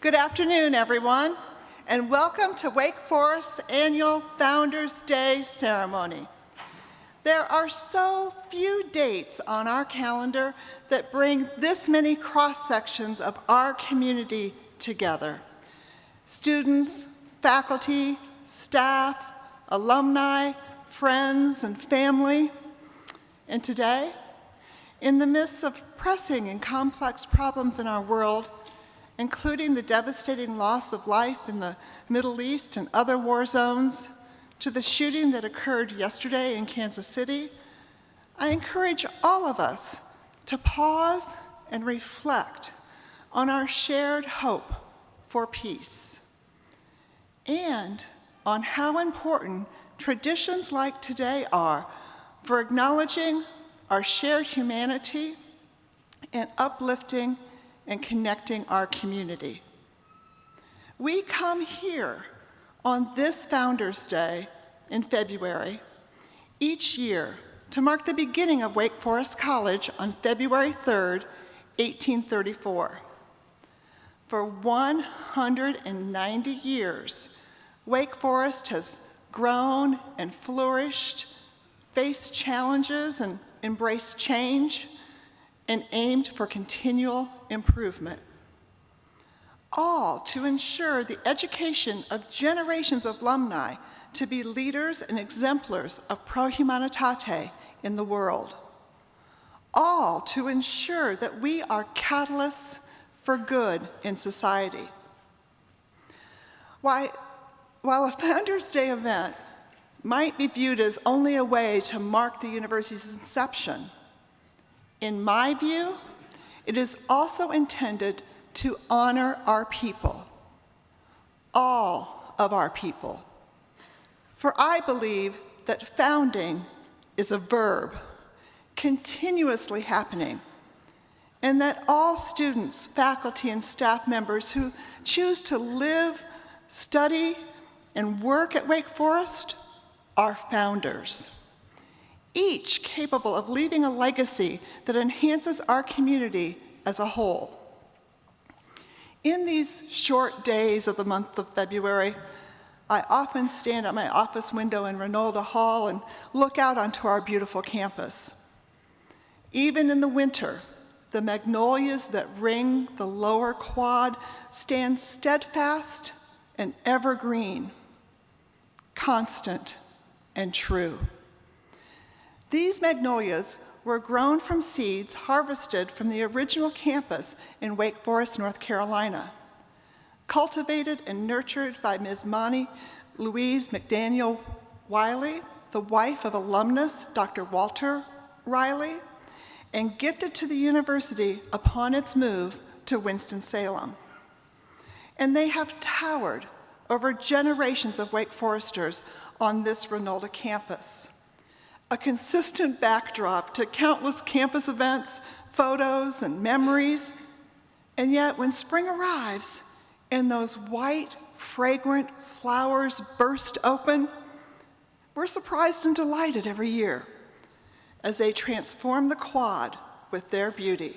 Good afternoon, everyone, and welcome to Wake Forest's annual Founders Day ceremony. There are so few dates on our calendar that bring this many cross-sections of our community together. Students, faculty, staff, alumni, friends, and family. And today, in the midst of pressing and complex problems in our world, including the devastating loss of life in the Middle East and other war zones, to the shooting that occurred yesterday in Kansas City, I encourage all of us to pause and reflect on our shared hope for peace and on how important traditions like today are for acknowledging our shared humanity and uplifting and connecting our community. We come here on this Founders Day in February each year to mark the beginning of Wake Forest College on February 3rd, 1834. For 190 years, Wake Forest has grown and flourished, faced challenges and embraced change, and aimed for continual improvement, all to ensure the education of generations of alumni to be leaders and exemplars of Humanitate in the world, all to ensure that we are catalysts for good in society. While a Founders Day event might be viewed as only a way to mark the university's inception, in my view, it is also intended to honor our people, all of our people. For I believe that founding is a verb, continuously happening, and that all students, faculty, and staff members who choose to live, study, and work at Wake Forest are founders, each capable of leaving a legacy that enhances our community as a whole. In these short days of the month of February, I often stand at my office window in Ranolda Hall and look out onto our beautiful campus. Even in the winter, the magnolias that ring the lower quad stand steadfast and evergreen, constant and true. These magnolias were grown from seeds harvested from the original campus in Wake Forest, North Carolina, cultivated and nurtured by Ms. Monty Louise McDaniel Wiley, the wife of alumnus Dr. Walter Riley, and gifted to the university upon its move to Winston-Salem. And they have towered over generations of Wake Foresters on this Ranolda campus, a consistent backdrop to countless campus events, photos, and memories. And yet, when spring arrives and those white, fragrant flowers burst open, we're surprised and delighted every year as they transform the quad with their beauty.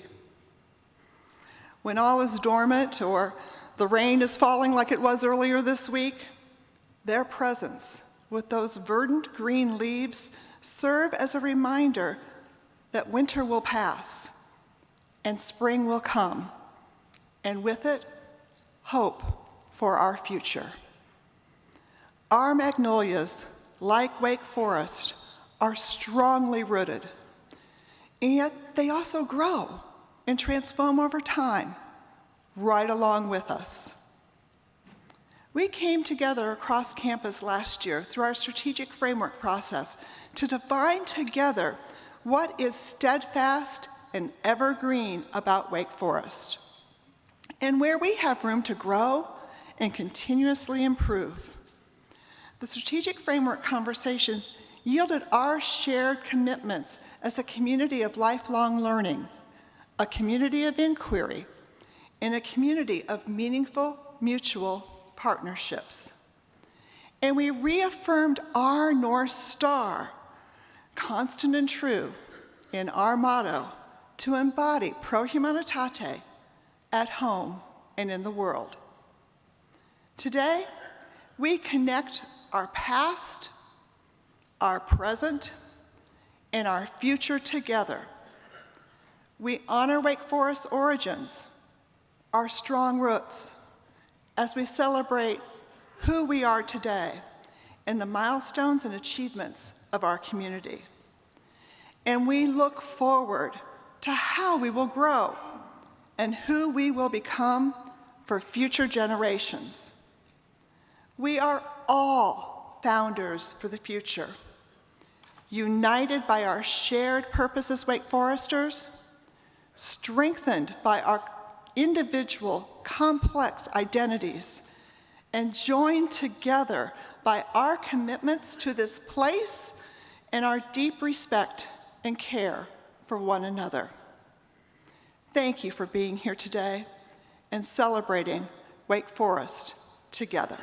When all is dormant or the rain is falling like it was earlier this week, their presence with those verdant green leaves serve as a reminder that winter will pass and spring will come, and with it, hope for our future. Our magnolias, like Wake Forest, are strongly rooted, and yet they also grow and transform over time, right along with us. We came together across campus last year through our strategic framework process to define together what is steadfast and evergreen about Wake Forest, and where we have room to grow and continuously improve. The strategic framework conversations yielded our shared commitments as a community of lifelong learning, a community of inquiry, and a community of meaningful mutual partnerships. And we reaffirmed our North Star, constant and true, in our motto to embody Pro Humanitate at home and in the world. Today, we connect our past, our present, and our future together. We honor Wake Forest's origins, our strong roots, as we celebrate who we are today and the milestones and achievements of our community. And we look forward to how we will grow and who we will become for future generations. We are all founders for the future, united by our shared purpose as Wake Foresters, strengthened by our individual complex identities, and joined together by our commitments to this place and our deep respect and care for one another. Thank you for being here today and celebrating Wake Forest together.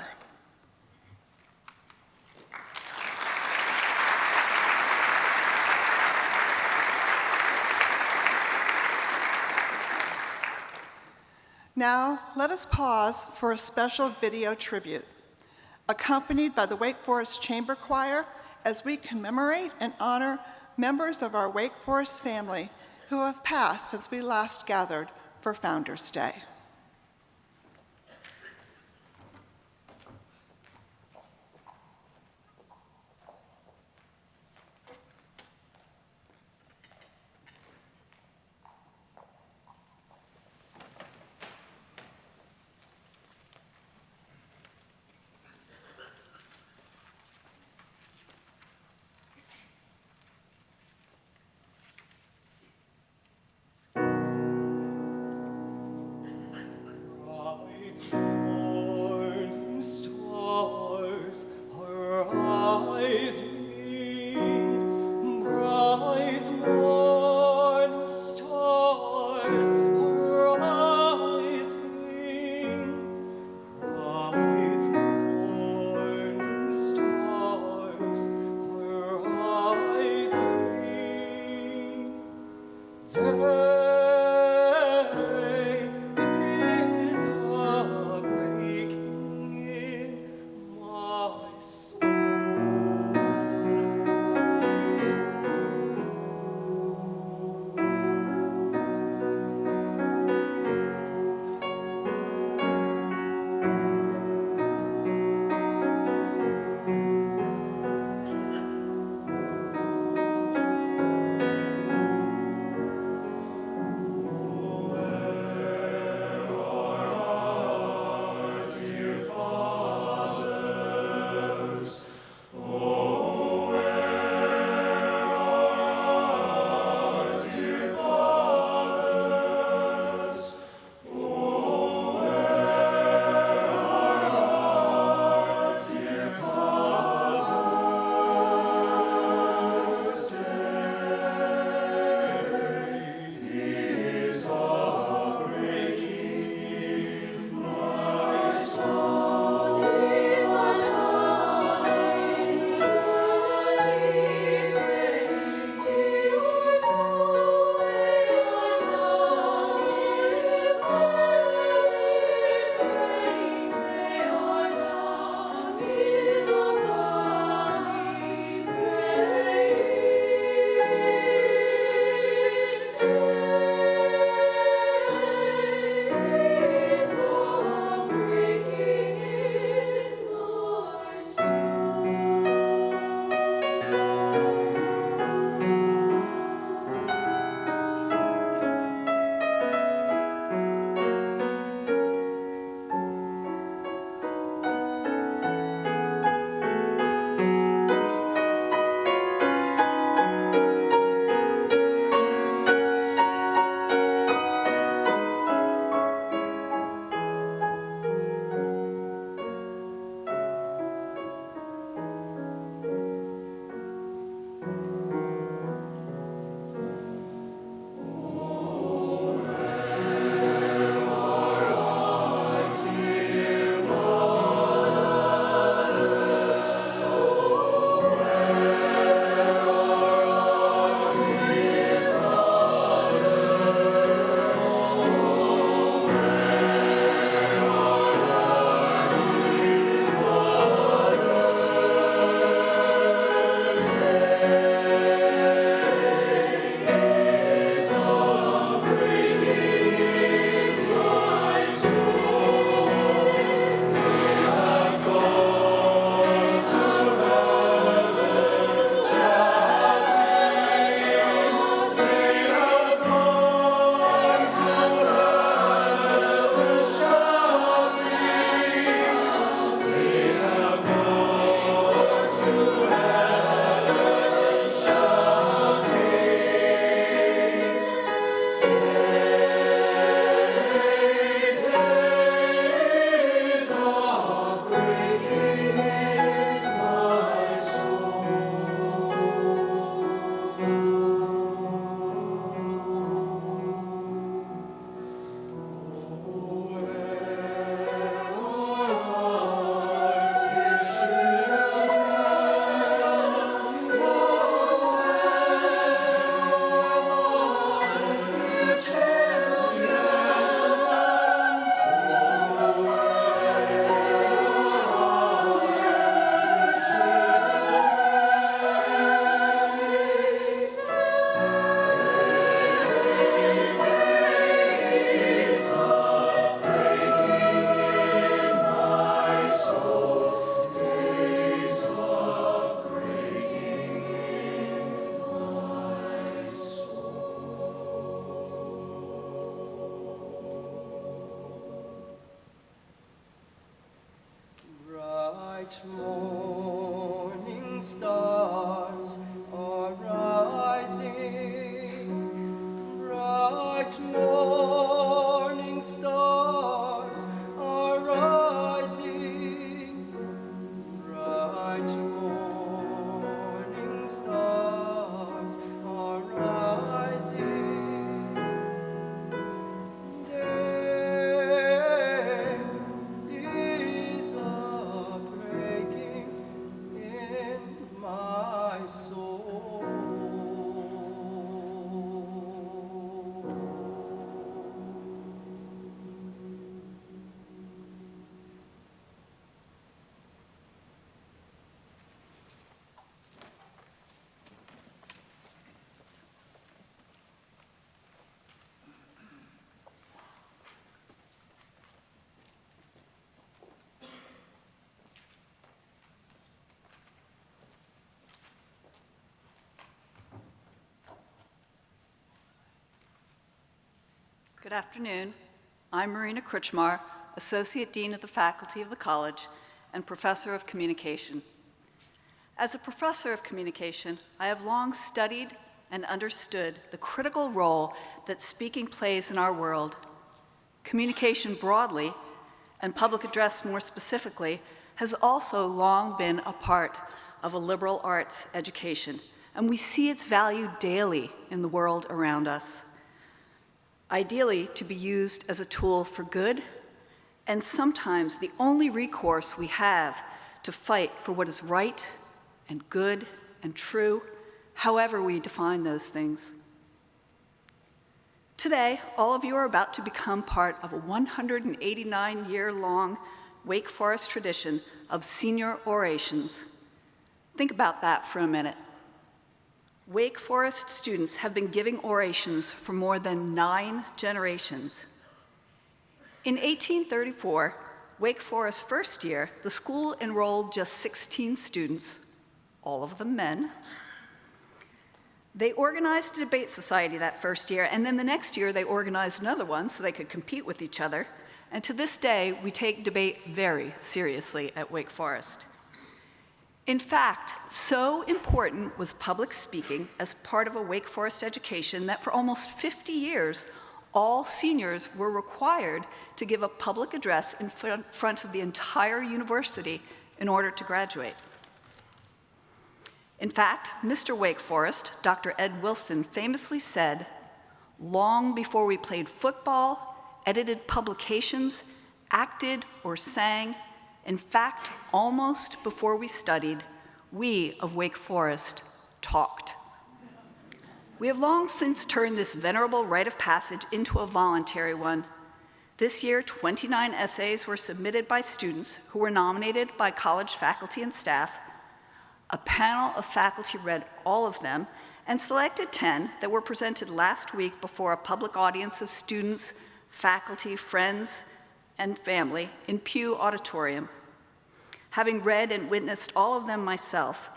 Now, let us pause for a special video tribute, accompanied by the Wake Forest Chamber Choir, as we commemorate and honor members of our Wake Forest family who have passed since we last gathered for Founders Day. Bright morning stars are rising. Bright morning stars are rising. Bright morning stars are rising. Day is a breaking in my soul. Good afternoon. I'm Marina Kritchmar, Associate Dean of the Faculty of the College and Professor of Communication. As a professor of communication, I have long studied and understood the critical role that speaking plays in our world. Communication broadly, and public address more specifically, has also long been a part of a liberal arts education, and we see its value daily in the world around us. Ideally, to be used as a tool for good, and sometimes the only recourse we have to fight for what is right and good and true, however we define those things. Today, all of you are about to become part of a 189-year-long Wake Forest tradition of senior orations. Think about that for a minute. Wake Forest students have been giving orations for more than 9 generations. In 1834, Wake Forest's first year, the school enrolled just 16 students, all of them men. They organized a debate society that first year, and then the next year they organized another one so they could compete with each other. And to this day, we take debate very seriously at Wake Forest. In fact, so important was public speaking as part of a Wake Forest education that for almost 50 years, all seniors were required to give a public address in front of the entire university in order to graduate. In fact, Mr. Wake Forest, Dr. Ed Wilson, famously said, "Long before we played football, edited publications, acted or sang, in fact, almost before we studied, we of Wake Forest talked." We have long since turned this venerable rite of passage into a voluntary one. This year, 29 essays were submitted by students who were nominated by college faculty and staff. A panel of faculty read all of them and selected 10 that were presented last week before a public audience of students, faculty, friends, and family in Pew Auditorium. Having read and witnessed all of them myself,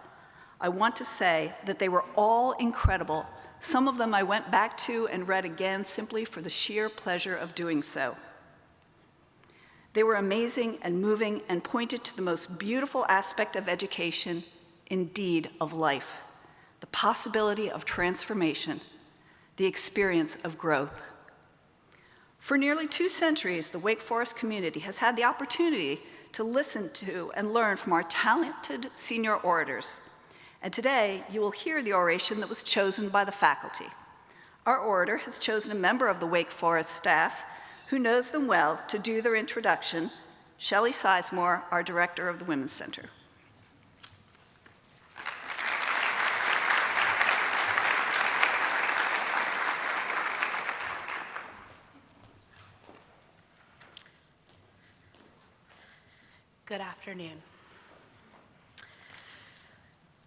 I want to say that they were all incredible. Some of them I went back to and read again simply for the sheer pleasure of doing so. They were amazing and moving and pointed to the most beautiful aspect of education, indeed of life, the possibility of transformation, the experience of growth. For nearly 2 centuries, the Wake Forest community has had the opportunity to listen to and learn from our talented senior orators. And today, you will hear the oration that was chosen by the faculty. Our orator has chosen a member of the Wake Forest staff who knows them well to do their introduction, Shea Sizemore, our director of the Women's Center. Good afternoon.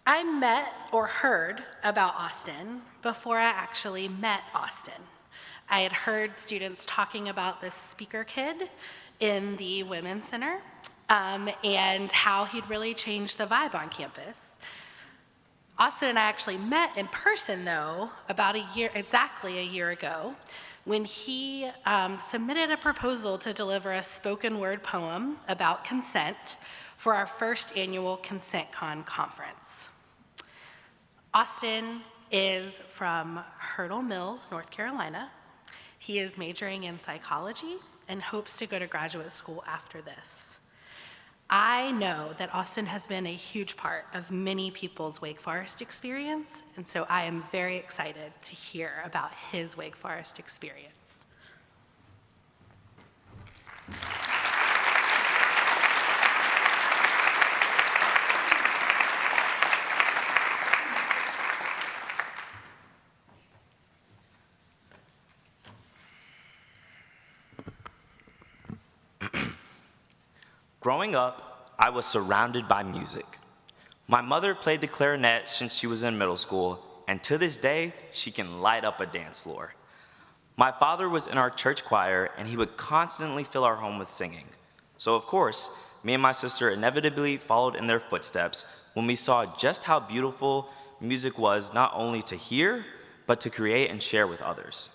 I met or heard about Austin before I actually met Austin. I had heard students talking about this speaker kid in the Women's Center and how he'd really changed the vibe on campus. Austin and I actually met in person, though, about exactly a year ago when he submitted a proposal to deliver a spoken word poem about consent for our first annual ConsentCon conference. Austin is from Hurdle Mills, North Carolina. He is majoring in psychology and hopes to go to graduate school after this. I know that Austin has been a huge part of many people's Wake Forest experience, and so I am very excited to hear about his Wake Forest experience. Growing up, I was surrounded by music. My mother played the clarinet since she was in middle school, and to this day, she can light up a dance floor. My father was in our church choir, and he would constantly fill our home with singing. So of course, me and my sister inevitably followed in their footsteps when we saw just how beautiful music was, not only to hear, but to create and share with others.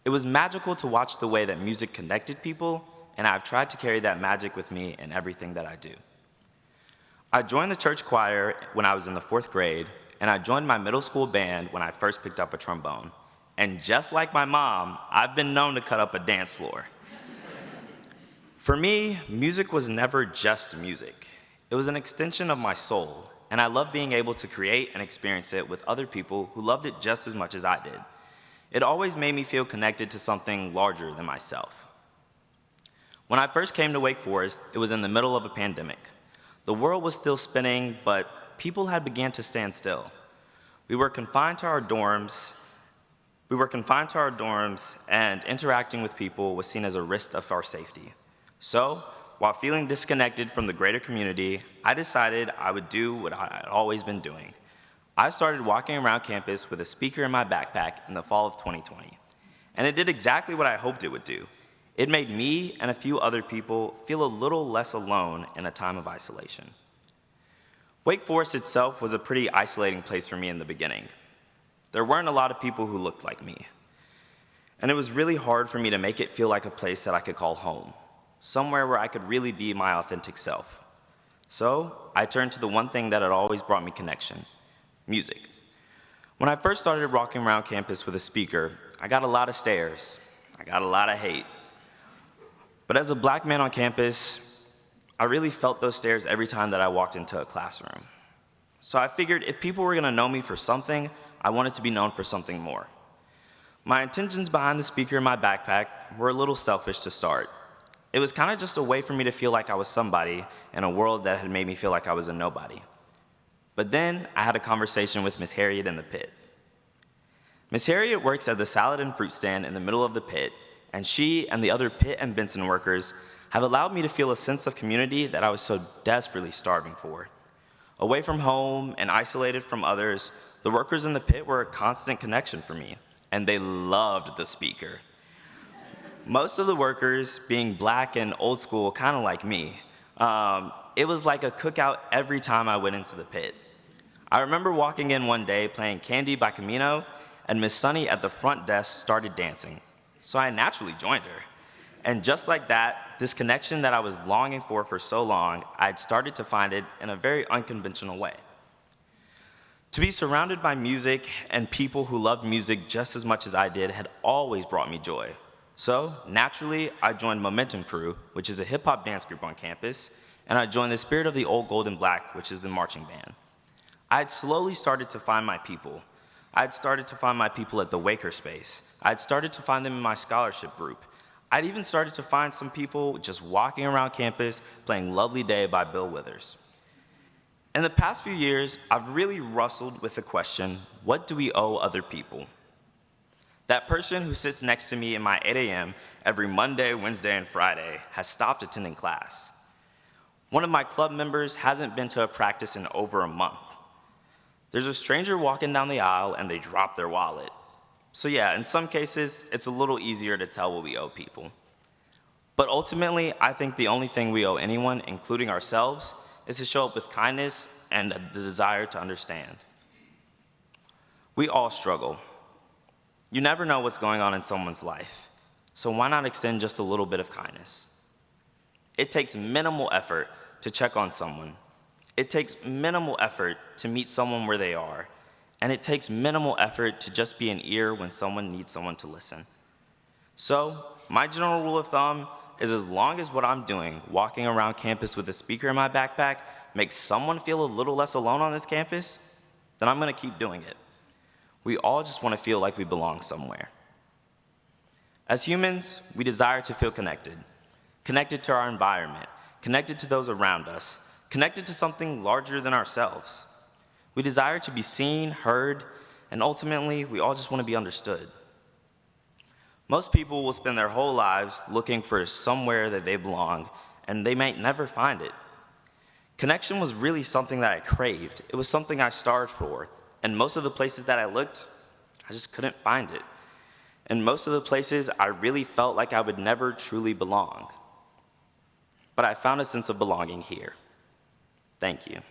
It was magical to watch the way that music connected people, and I've tried to carry that magic with me in everything that I do. I joined the church choir when I was in the 4th grade, and I joined my middle school band when I first picked up a trombone. And just like my mom, I've been known to cut up a dance floor. For me, music was never just music. It was an extension of my soul, and I loved being able to create and experience it with other people who loved it just as much as I did. It always made me feel connected to something larger than myself. When I first came to Wake Forest, it was in the middle of a pandemic. The world was still spinning, but people had begun to stand still. We were confined to our dorms, and interacting with people was seen as a risk of our safety. So, while feeling disconnected from the greater community, I decided I would do what I had always been doing. I started walking around campus with a speaker in my backpack in the fall of 2020. And it did exactly what I hoped it would do. It made me and a few other people feel a little less alone in a time of isolation. Wake Forest itself was a pretty isolating place for me in the beginning. There weren't a lot of people who looked like me. And it was really hard for me to make it feel like a place that I could call home, somewhere where I could really be my authentic self. So I turned to the one thing that had always brought me connection: music. When I first started walking around campus with a speaker, I got a lot of stares. I got a lot of hate. But as a black man on campus, I really felt those stares every time that I walked into a classroom. So I figured if people were gonna know me for something, I wanted to be known for something more. My intentions behind the speaker in my backpack were a little selfish to start. It was kind of just a way for me to feel like I was somebody in a world that had made me feel like I was a nobody. But then I had a conversation with Miss Harriet in the pit. Miss Harriet works at the salad and fruit stand in the middle of the pit, and she and the other Pitt and Benson workers have allowed me to feel a sense of community that I was so desperately starving for. Away from home and isolated from others, the workers in the pit were a constant connection for me, and they loved the speaker. Most of the workers, being black and old school, kind of like me, it was like a cookout every time I went into the pit. I remember walking in one day playing Candy by Camino, and Miss Sunny at the front desk started dancing. So I naturally joined her. And just like that, this connection that I was longing for so long, I had started to find it in a very unconventional way. To be surrounded by music and people who loved music just as much as I did had always brought me joy. So naturally, I joined Momentum Crew, which is a hip hop dance group on campus, and I joined the Spirit of the Old Gold and Black, which is the marching band. I had slowly started to find my people. I had started to find my people at the Waker Space. I had started to find them in my scholarship group. I'd even started to find some people just walking around campus playing Lovely Day by Bill Withers. In the past few years, I've really wrestled with the question, what do we owe other people? That person who sits next to me in my 8 a.m. every Monday, Wednesday, and Friday has stopped attending class. One of my club members hasn't been to a practice in over a month. There's a stranger walking down the aisle and they drop their wallet. So yeah, in some cases, it's a little easier to tell what we owe people. But ultimately, I think the only thing we owe anyone, including ourselves, is to show up with kindness and the desire to understand. We all struggle. You never know what's going on in someone's life, so why not extend just a little bit of kindness? It takes minimal effort to check on someone. It takes minimal effort to meet someone where they are, and it takes minimal effort to just be an ear when someone needs someone to listen. So, my general rule of thumb is as long as what I'm doing, walking around campus with a speaker in my backpack, makes someone feel a little less alone on this campus, then I'm gonna keep doing it. We all just wanna feel like we belong somewhere. As humans, we desire to feel connected. Connected to our environment, connected to those around us, connected to something larger than ourselves. We desire to be seen, heard, and ultimately, we all just wanna be understood. Most people will spend their whole lives looking for somewhere that they belong, and they might never find it. Connection was really something that I craved. It was something I starved for, and most of the places that I looked, I just couldn't find it. And most of the places, I really felt like I would never truly belong. But I found a sense of belonging here. Thank you.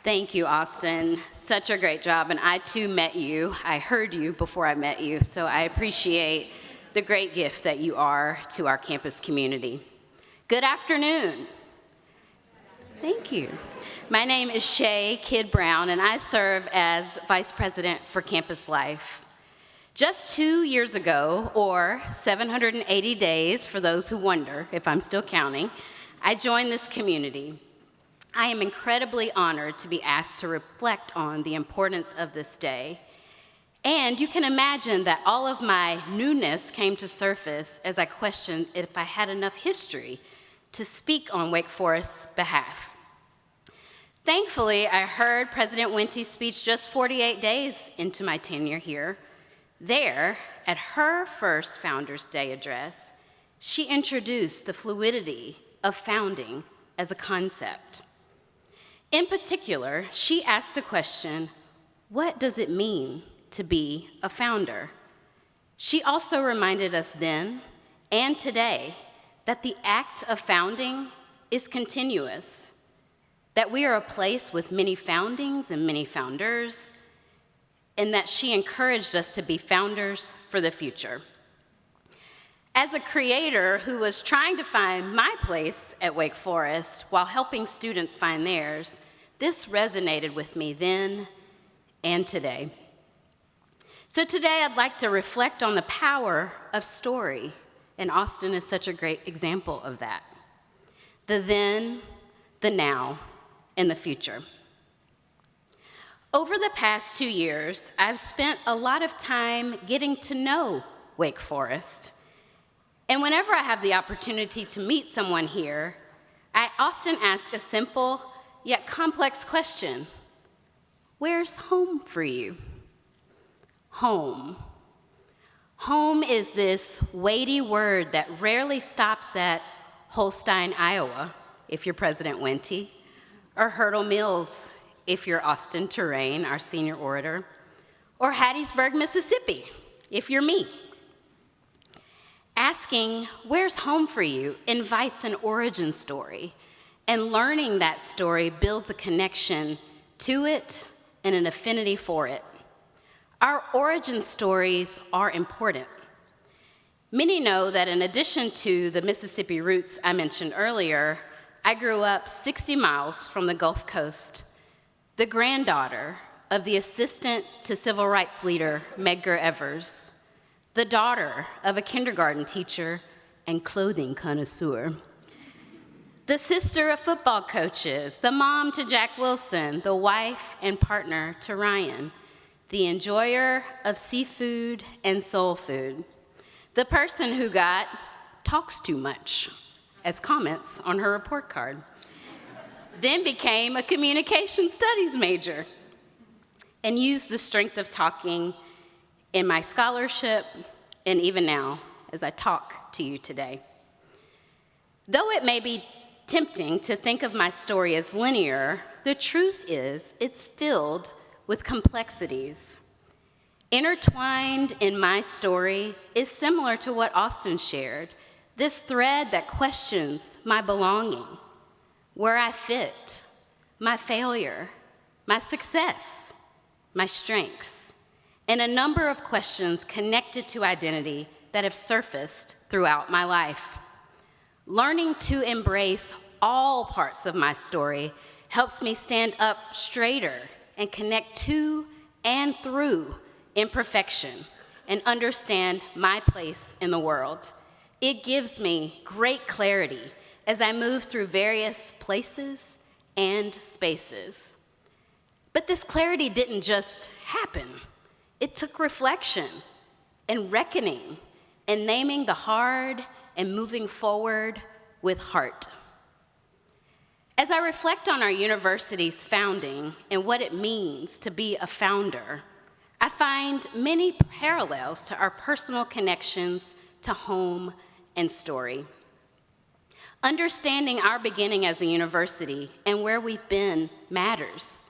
Thank you, Austin. Such a great job. And I too met you. I heard you before I met you. So I appreciate the great gift that you are to our campus community. Good afternoon. Thank you. My name is Shea Kidd Brown, and I serve as Vice President for Campus Life. Just 2 years ago, or 780 days for those who wonder if I'm still counting, I joined this community. I am incredibly honored to be asked to reflect on the importance of this day. And you can imagine that all of my newness came to surface as I questioned if I had enough history to speak on Wake Forest's behalf. Thankfully, I heard President Wente's speech just 48 days into my tenure here. There, at her first Founders Day address, she introduced the fluidity of founding as a concept. In particular, she asked the question, what does it mean to be a founder? She also reminded us then and today that the act of founding is continuous, that we are a place with many foundings and many founders, and that she encouraged us to be founders for the future. As a creator who was trying to find my place at Wake Forest while helping students find theirs, this resonated with me then and today. So today I'd like to reflect on the power of story, and Austin is such a great example of that. The then, the now, and the future. Over the past 2 years, I've spent a lot of time getting to know Wake Forest. And whenever I have the opportunity to meet someone here, I often ask a simple yet complex question. Where's home for you? Home. Home is this weighty word that rarely stops at Holstein, Iowa, if you're President Wente, or Hurdle Mills, if you're Austin Terrain, our senior orator, or Hattiesburg, Mississippi, if you're me. Asking, where's home for you, invites an origin story, and learning that story builds a connection to it and an affinity for it. Our origin stories are important. Many know that in addition to the Mississippi roots I mentioned earlier, I grew up 60 miles from the Gulf Coast, the granddaughter of the assistant to civil rights leader Medgar Evers, the daughter of a kindergarten teacher and clothing connoisseur, the sister of football coaches, the mom to Jack Wilson, the wife and partner to Ryan, the enjoyer of seafood and soul food, the person who got talks too much as comments on her report card, then became a communication studies major and used the strength of talking in my scholarship, and even now, as I talk to you today. Though it may be tempting to think of my story as linear, the truth is it's filled with complexities. Intertwined in my story is similar to what Austin shared, this thread that questions my belonging, where I fit, my failure, my success, my strengths, and a number of questions connected to identity that have surfaced throughout my life. Learning to embrace all parts of my story helps me stand up straighter and connect to and through imperfection and understand my place in the world. It gives me great clarity as I move through various places and spaces. But this clarity didn't just happen. It took reflection and reckoning and naming the hard and moving forward with heart. As I reflect on our university's founding and what it means to be a founder, I find many parallels to our personal connections to home and story. Understanding our beginning as a university and where we've been matters.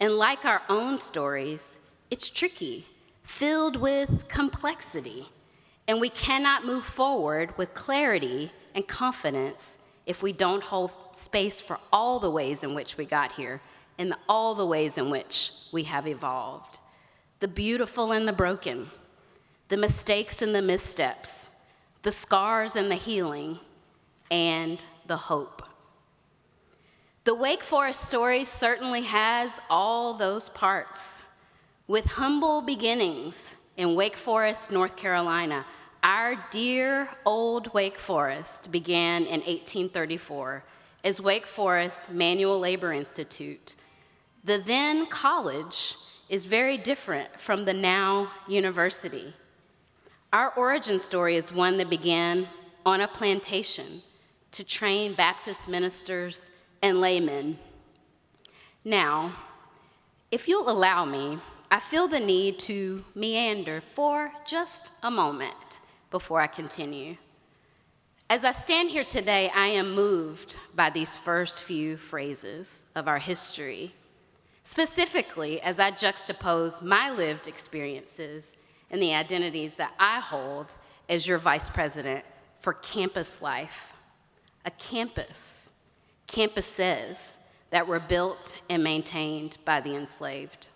And like our own stories, it's tricky, filled with complexity, and we cannot move forward with clarity and confidence if we don't hold space for all the ways in which we got here and all the ways in which we have evolved. The beautiful and the broken, the mistakes and the missteps, the scars and the healing, and the hope. The Wake Forest story certainly has all those parts. With humble beginnings in Wake Forest, North Carolina, our dear old Wake Forest began in 1834 as Wake Forest Manual Labor Institute. The then college is very different from the now university. Our origin story is one that began on a plantation to train Baptist ministers and laymen. Now, if you'll allow me, I feel the need to meander for just a moment before I continue. As I stand here today, I am moved by these first few phrases of our history, specifically as I juxtapose my lived experiences and the identities that I hold as your vice president for campus life. A campus, campuses that were built and maintained by the enslaved.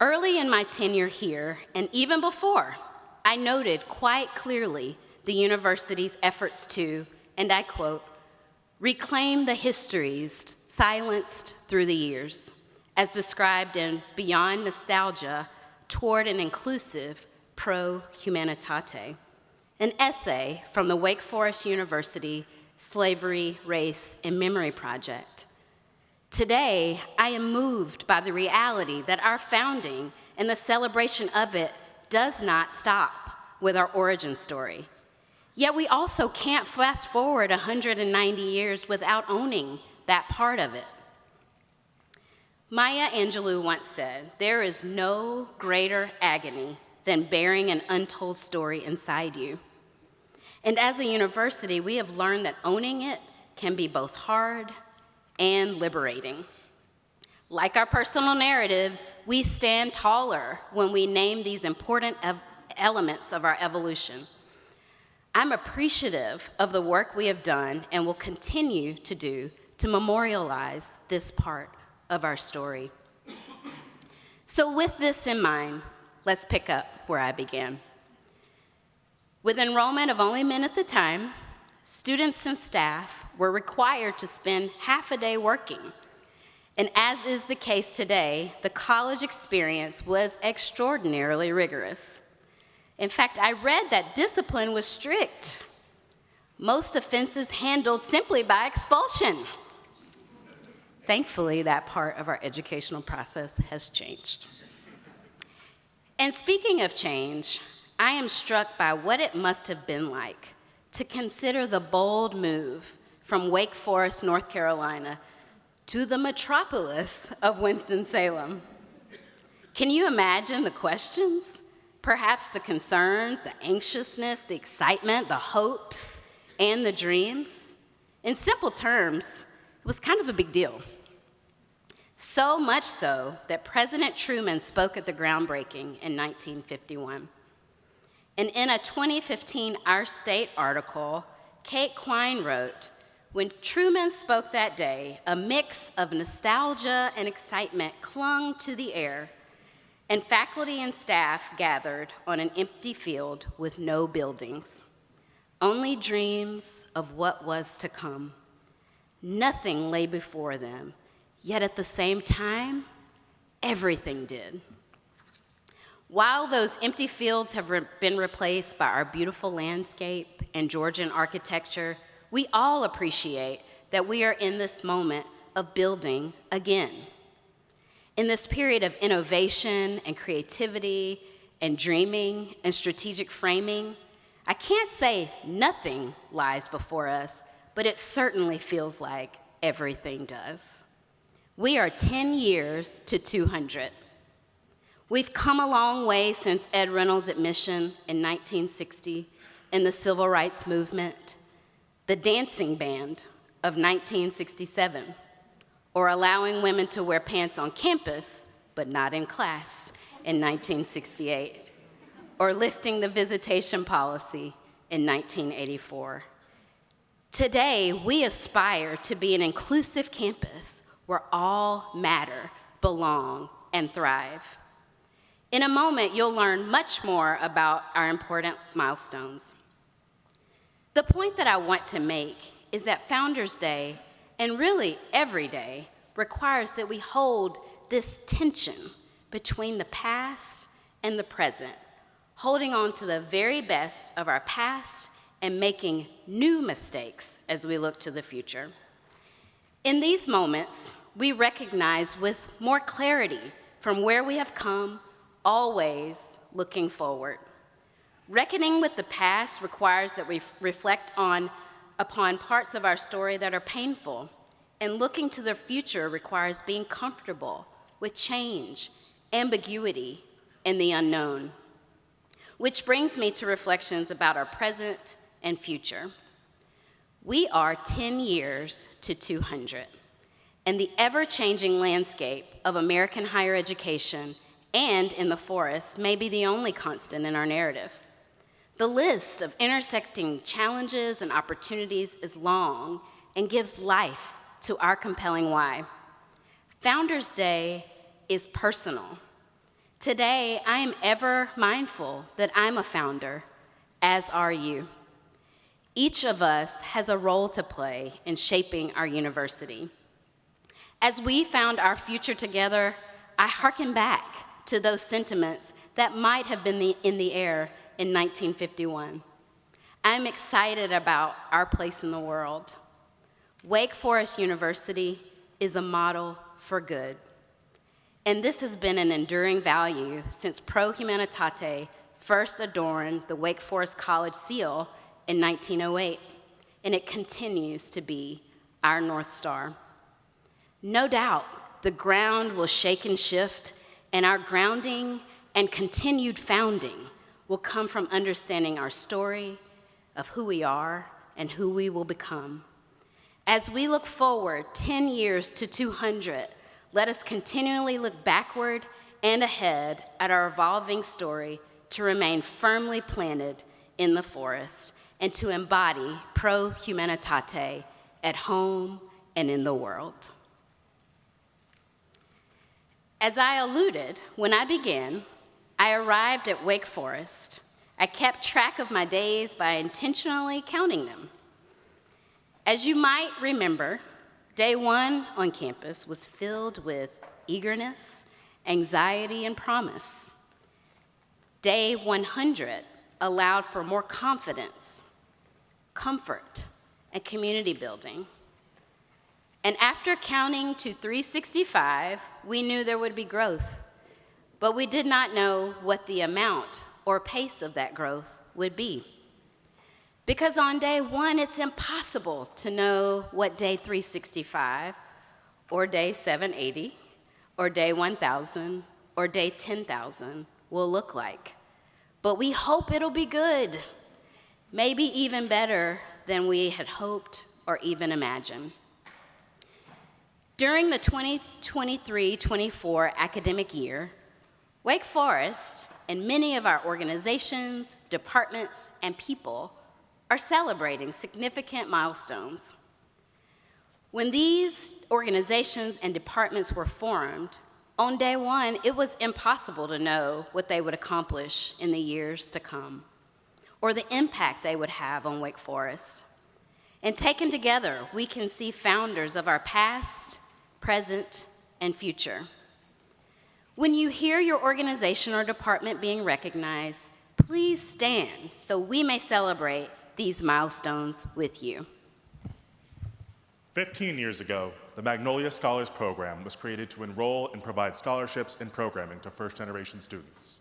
Early in my tenure here, and even before, I noted quite clearly the university's efforts to, and I quote, reclaim the histories silenced through the years, as described in Beyond Nostalgia, Toward an Inclusive Pro-Humanitate, an essay from the Wake Forest University Slavery, Race, and Memory Project. Today, I am moved by the reality that our founding and the celebration of it does not stop with our origin story. Yet we also can't fast forward 190 years without owning that part of it. Maya Angelou once said, "There is no greater agony than bearing an untold story inside you." And as a university, we have learned that owning it can be both hard and liberating. Like our personal narratives, we stand taller when we name these important elements of our evolution. I'm appreciative of the work we have done and will continue to do to memorialize this part of our story. So with this in mind, let's pick up where I began. With enrollment of only men at the time, students and staff were required to spend half a day working. And as is the case today, the college experience was extraordinarily rigorous. In fact, I read that discipline was strict. Most offenses handled simply by expulsion. Thankfully, that part of our educational process has changed. And speaking of change, I am struck by what it must have been like to consider the bold move from Wake Forest, North Carolina, to the metropolis of Winston-Salem. Can you imagine the questions? Perhaps the concerns, the anxiousness, the excitement, the hopes, and the dreams? In simple terms, it was kind of a big deal. So much so that President Truman spoke at the groundbreaking in 1951. And in a 2015 Our State article, Kate Quine wrote, "When Truman spoke that day, a mix of nostalgia and excitement clung to the air, and faculty and staff gathered on an empty field with no buildings. Only dreams of what was to come. Nothing lay before them, yet at the same time, everything did." While those empty fields have been replaced by our beautiful landscape and Georgian architecture, we all appreciate that we are in this moment of building again. In this period of innovation and creativity and dreaming and strategic framing, I can't say nothing lies before us, but it certainly feels like everything does. We are 10 years to 200. We've come a long way since Ed Reynolds' admission in 1960 in the Civil Rights Movement, the dancing band of 1967, or allowing women to wear pants on campus but not in class in 1968, or lifting the visitation policy in 1984. Today, we aspire to be an inclusive campus where all matter, belong, and thrive. In a moment, you'll learn much more about our important milestones. The point that I want to make is that Founders Day, and really every day, requires that we hold this tension between the past and the present, holding on to the very best of our past and making new mistakes as we look to the future. In these moments, we recognize with more clarity from where we have come, always looking forward. Reckoning with the past requires that we reflect upon parts of our story that are painful, and looking to the future requires being comfortable with change, ambiguity, and the unknown. Which brings me to reflections about our present and future. We are 10 years to 200, and the ever-changing landscape of American higher education and in the forest may be the only constant in our narrative. The list of intersecting challenges and opportunities is long and gives life to our compelling why. Founders Day is personal. Today, I am ever mindful that I'm a founder, as are you. Each of us has a role to play in shaping our university. As we found our future together, I hearken back to those sentiments that might have been in the air in 1951. I'm excited about our place in the world. Wake Forest University is a model for good. And this has been an enduring value since Pro Humanitate first adorned the Wake Forest College seal in 1908, and it continues to be our North Star. No doubt, the ground will shake and shift, and our grounding and continued founding will come from understanding our story of who we are and who we will become. As we look forward 10 years to 200, let us continually look backward and ahead at our evolving story to remain firmly planted in the forest and to embody Pro Humanitate at home and in the world. As I alluded, when I began, I arrived at Wake Forest. I kept track of my days by intentionally counting them. As you might remember, day one on campus was filled with eagerness, anxiety, and promise. Day 100 allowed for more confidence, comfort, and community building. And after counting to 365, we knew there would be growth, but we did not know what the amount or pace of that growth would be. Because on day one, it's impossible to know what day 365, or day 780, or day 1,000, or day 10,000 will look like. But we hope it'll be good, maybe even better than we had hoped or even imagined. During the 2023-24 academic year, Wake Forest and many of our organizations, departments, and people are celebrating significant milestones. When these organizations and departments were formed, on day one, it was impossible to know what they would accomplish in the years to come, or the impact they would have on Wake Forest. And taken together, we can see founders of our past, present, and future. When you hear your organization or department being recognized, please stand so we may celebrate these milestones with you. 15 years ago, the Magnolia Scholars Program was created to enroll and provide scholarships and programming to first-generation students.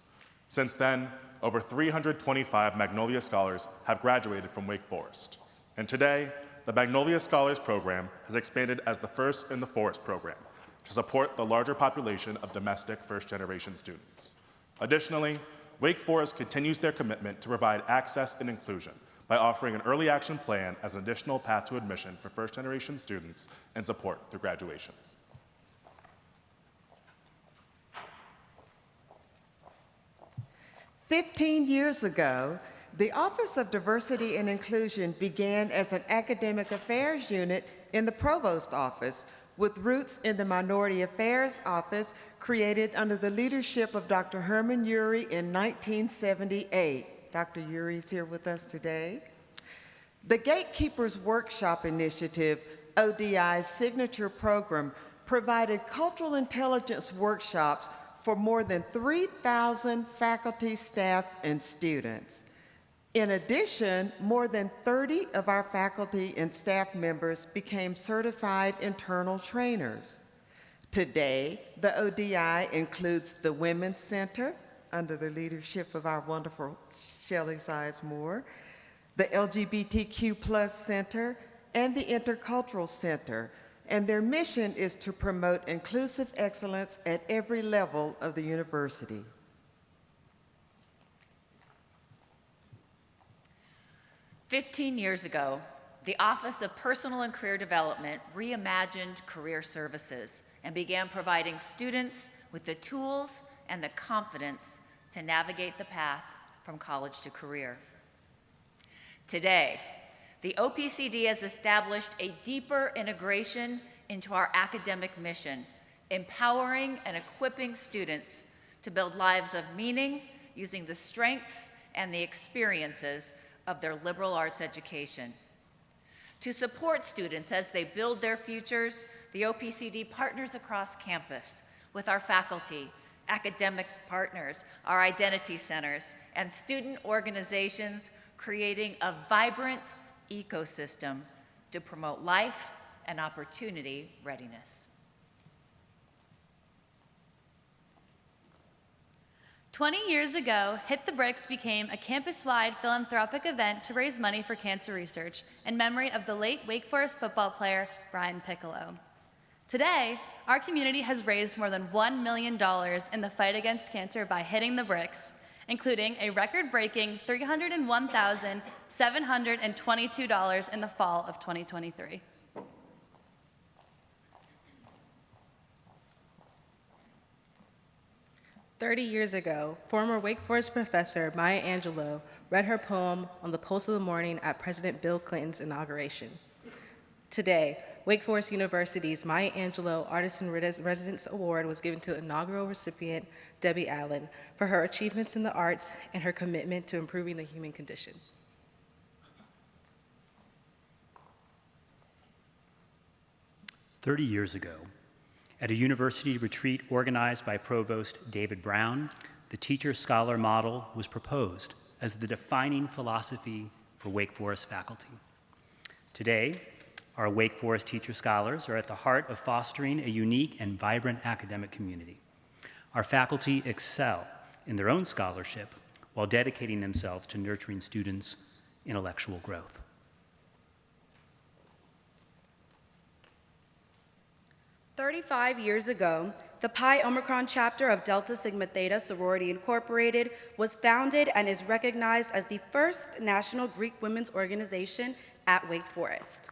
Since then, over 325 Magnolia Scholars have graduated from Wake Forest. And today, the Magnolia Scholars Program has expanded as the First in the Forest program to support the larger population of domestic first-generation students. Additionally, Wake Forest continues their commitment to provide access and inclusion by offering an early action plan as an additional path to admission for first-generation students and support through graduation. "15 years ago, the Office of Diversity and Inclusion began as an academic affairs unit in the Provost Office, with roots in the Minority Affairs Office created under the leadership of Dr. Herman Urey in 1978. Dr. Urey is here with us today. The Gatekeepers Workshop Initiative, ODI's signature program, provided cultural intelligence workshops for more than 3,000 faculty, staff, and students. In addition, more than 30 of our faculty and staff members became certified internal trainers. Today, the ODI includes the Women's Center, under the leadership of our wonderful Shelley Sizemore, the LGBTQ+ Center, and the Intercultural Center. And their mission is to promote inclusive excellence at every level of the university. "15 years ago, the Office of Personal and Career Development reimagined career services and began providing students with the tools and the confidence to navigate the path from college to career. Today, the OPCD has established a deeper integration into our academic mission, empowering and equipping students to build lives of meaning using the strengths and the experiences of their liberal arts education. To support students as they build their futures, the OPCD partners across campus with our faculty, academic partners, our identity centers, and student organizations, creating a vibrant ecosystem to promote life and opportunity readiness. 20 years ago, Hit the Bricks became a campus-wide philanthropic event to raise money for cancer research in memory of the late Wake Forest football player, Brian Piccolo. Today, our community has raised more than $1 million in the fight against cancer by hitting the bricks, including a record-breaking $301,722 in the fall of 2023. "30 years ago, former Wake Forest professor Maya Angelou read her poem on the pulse of the morning at President Bill Clinton's inauguration. Today, Wake Forest University's Maya Angelou Artist in Residence Award was given to inaugural recipient Debbie Allen for her achievements in the arts and her commitment to improving the human condition. 30 years ago, at a university retreat organized by Provost David Brown, the teacher-scholar model was proposed as the defining philosophy for Wake Forest faculty. Today, our Wake Forest teacher-scholars are at the heart of fostering a unique and vibrant academic community. Our faculty excel in their own scholarship while dedicating themselves to nurturing students' intellectual growth. 35 years ago, the Pi Omicron chapter of Delta Sigma Theta Sorority Incorporated was founded and is recognized as the first national Greek women's organization at Wake Forest.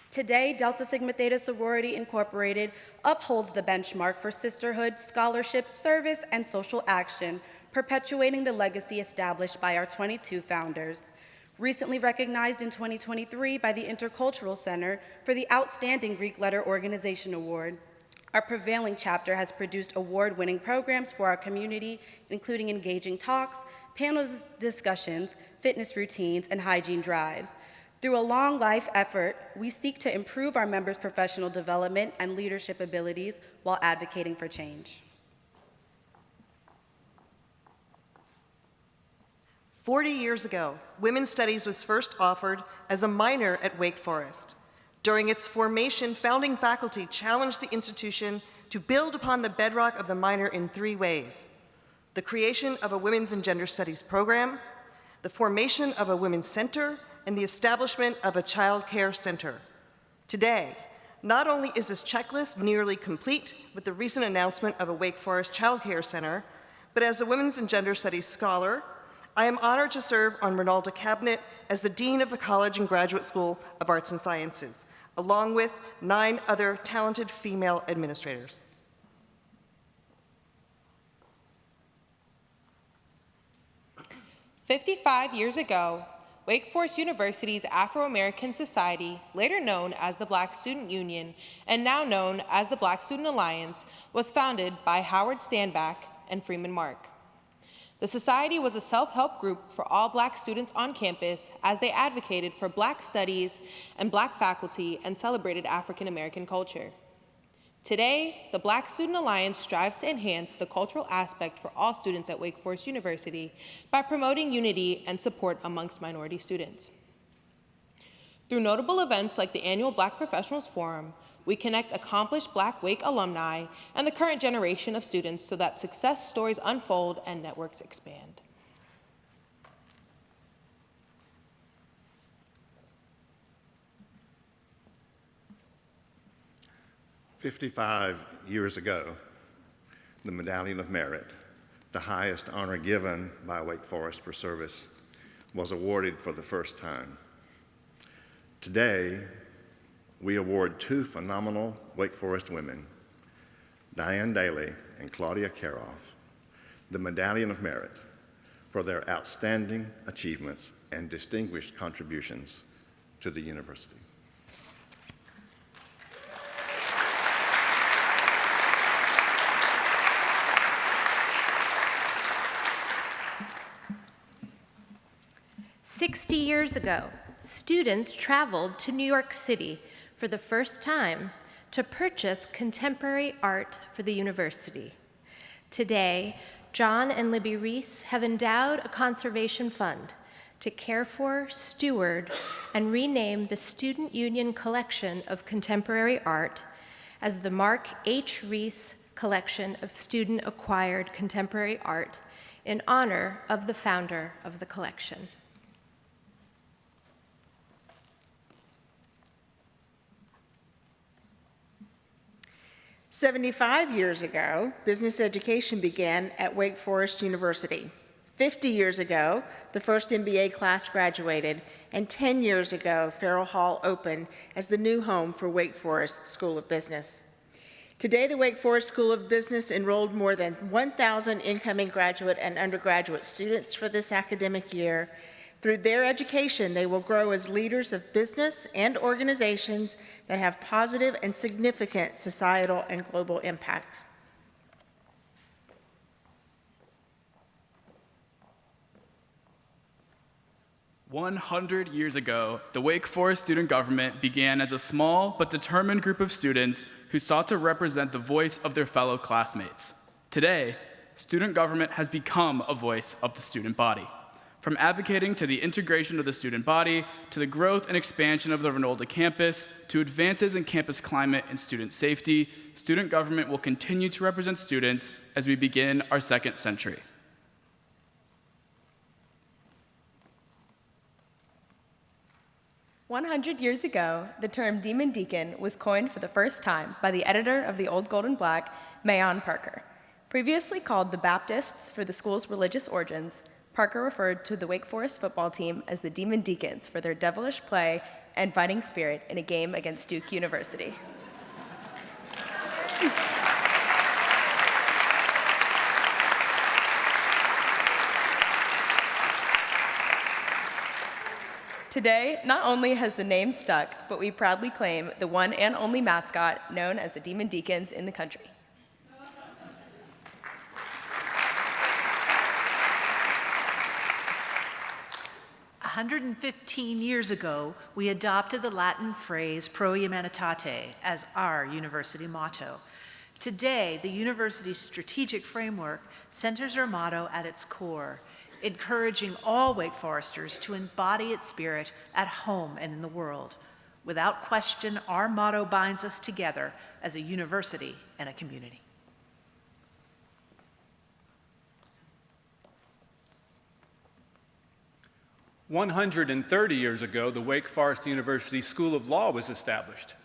Today, Delta Sigma Theta Sorority Incorporated upholds the benchmark for sisterhood, scholarship, service, and social action, perpetuating the legacy established by our 22 founders. Recently recognized in 2023 by the Intercultural Center for the Outstanding Greek Letter Organization Award, our prevailing chapter has produced award-winning programs for our community, including engaging talks, panel discussions, fitness routines, and hygiene drives. Through a long life effort, we seek to improve our members' professional development and leadership abilities while advocating for change. 40 years ago, women's studies was first offered as a minor at Wake Forest. During its formation, founding faculty challenged the institution to build upon the bedrock of the minor in 3 ways: the creation of a women's and gender studies program, the formation of a women's center, and the establishment of a child care center. Today, not only is this checklist nearly complete with the recent announcement of a Wake Forest child care center, but as a women's and gender studies scholar, I am honored to serve on Rinalda Cabinet as the Dean of the College and Graduate School of Arts and Sciences, along with 9 other talented female administrators. "55 years ago, Wake Forest University's Afro-American Society, later known as the Black Student Union and now known as the Black Student Alliance, was founded by Howard Standback and Freeman Mark. The society was a self-help group for all Black students on campus as they advocated for Black studies and Black faculty and celebrated African American culture. Today, the Black Student Alliance strives to enhance the cultural aspect for all students at Wake Forest University by promoting unity and support amongst minority students. Through notable events like the annual Black Professionals Forum, we connect accomplished Black Wake alumni and the current generation of students so that success stories unfold and networks expand. "55 years ago, the Medallion of Merit, the highest honor given by Wake Forest for service, was awarded for the first time. Today, we award 2 phenomenal Wake Forest women, Diane Daly and Claudia Karoff, the Medallion of Merit for their outstanding achievements and distinguished contributions to the university. "60 years ago, students traveled to New York City for the first time to purchase contemporary art for the university. Today, John and Libby Reese have endowed a conservation fund to care for, steward, and rename the Student Union collection of contemporary art as the Mark H. Reese Collection of Student-Acquired Contemporary Art in honor of the founder of the collection." "75 years ago, business education began at Wake Forest University. 50 years ago, the first MBA class graduated, and 10 years ago, Farrell Hall opened as the new home for Wake Forest School of Business. Today, the Wake Forest School of Business enrolled more than 1,000 incoming graduate and undergraduate students for this academic year. Through their education, they will grow as leaders of business and organizations that have positive and significant societal and global impact. "100 years ago, the Wake Forest student government began as a small but determined group of students who sought to represent the voice of their fellow classmates. Today, student government has become a voice of the student body. From advocating to the integration of the student body, to the growth and expansion of the Rinalda campus, to advances in campus climate and student safety, student government will continue to represent students as we begin our 2nd century. "100 years ago, the term demon deacon was coined for the first time by the editor of the Old Gold and Black, Mayon Parker. Previously called the Baptists for the school's religious origins, Parker referred to the Wake Forest football team as the Demon Deacons for their devilish play and fighting spirit in a game against Duke University. Today, not only has the name stuck, but we proudly claim the one and only mascot known as the Demon Deacons in the country. 115 years ago, we adopted the Latin phrase pro humanitate as our university motto. Today, the university's strategic framework centers our motto at its core, encouraging all Wake Foresters to embody its spirit at home and in the world. Without question, our motto binds us together as a university and a community. "130 years ago, the Wake Forest University School of Law was established.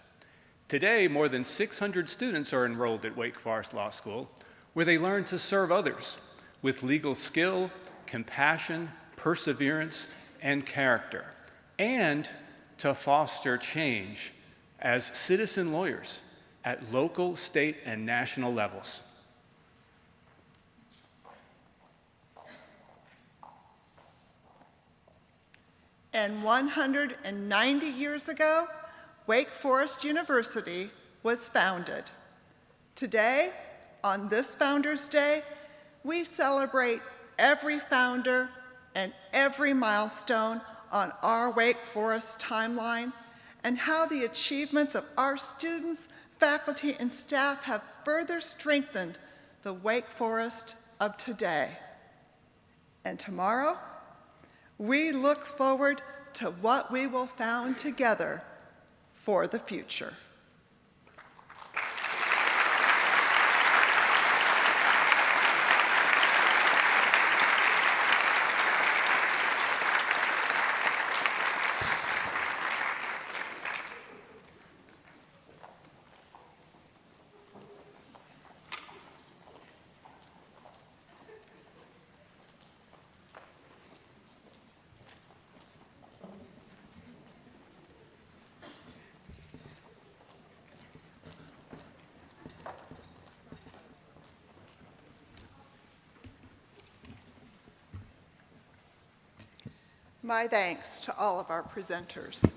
Today, more than 600 students are enrolled at Wake Forest Law School, where they learn to serve others with legal skill, compassion, perseverance, and character, and to foster change as citizen lawyers at local, state, and national levels. And 190 years ago, Wake Forest University was founded. Today, on this Founders Day, we celebrate every founder and every milestone on our Wake Forest timeline and how the achievements of our students, faculty, and staff have further strengthened the Wake Forest of today. And tomorrow, we look forward to what we will found together for the future. My thanks to all of our presenters.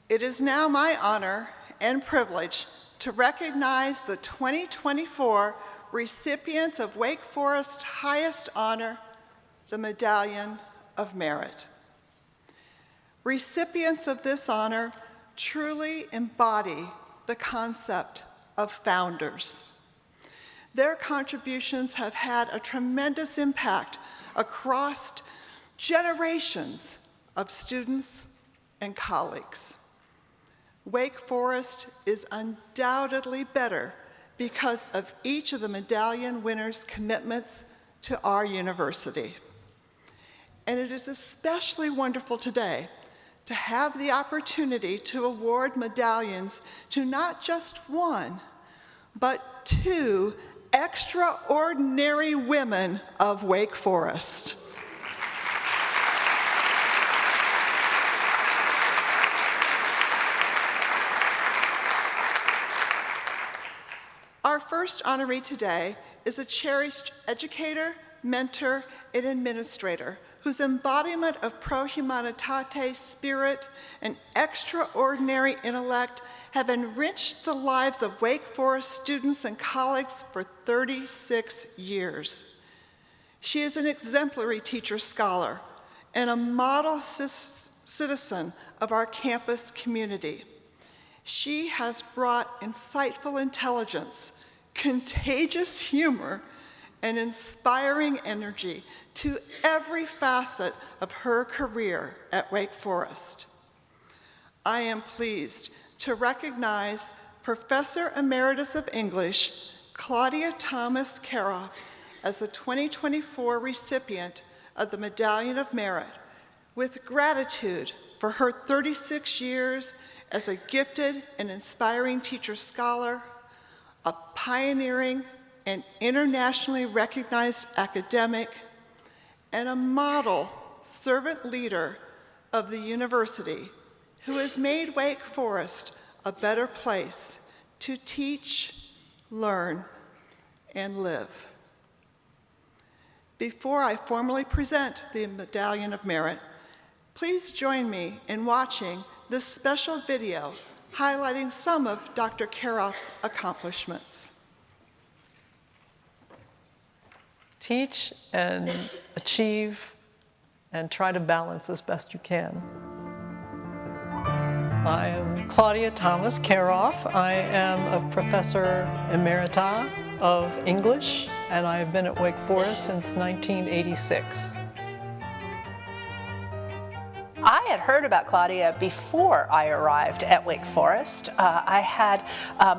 It is now my honor and privilege to recognize the 2024 recipients of Wake Forest's highest honor, the Medallion of Merit. Recipients of this honor truly embody the concept of founders. Their contributions have had a tremendous impact across generations of students and colleagues. Wake Forest is undoubtedly better because of each of the medallion winners' commitments to our university. And it is especially wonderful today to have the opportunity to award medallions to not just one, but two extraordinary women of Wake Forest. Our first honoree today is a cherished educator, mentor, and administrator whose embodiment of pro humanitate spirit and extraordinary intellect have enriched the lives of Wake Forest students and colleagues for 36 years. She is an exemplary teacher scholar and a model citizen of our campus community. She has brought insightful intelligence, contagious humor, and inspiring energy to every facet of her career at Wake Forest. I am pleased to recognize Professor Emeritus of English, Claudia Thomas Karoff, as the 2024 recipient of the Medallion of Merit, with gratitude for her 36 years as a gifted and inspiring teacher scholar, a pioneering and internationally recognized academic, and a model servant leader of the university who has made Wake Forest a better place to teach, learn, and live. Before I formally present the Medallion of Merit, please join me in watching this special video highlighting some of Dr. Karoff's accomplishments. Teach and achieve and try to balance as best you can. I am Claudia Thomas Karoff. I am a professor emerita of English, and I have been at Wake Forest since 1986. I had heard about Claudia before I arrived at Wake Forest. I had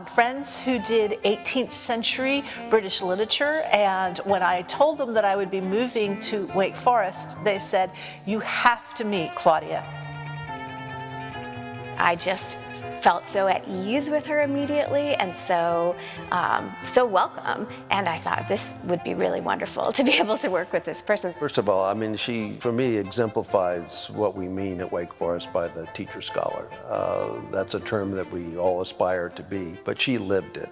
friends who did 18th century British literature, and when I told them that I would be moving to Wake Forest, they said, "You have to meet Claudia." I just felt so at ease with her immediately, and so welcome. And I thought this would be really wonderful to be able to work with this person. First of all, I mean, she, for me, exemplifies what we mean at Wake Forest by the teacher scholar. That's a term that we all aspire to be, but she lived it.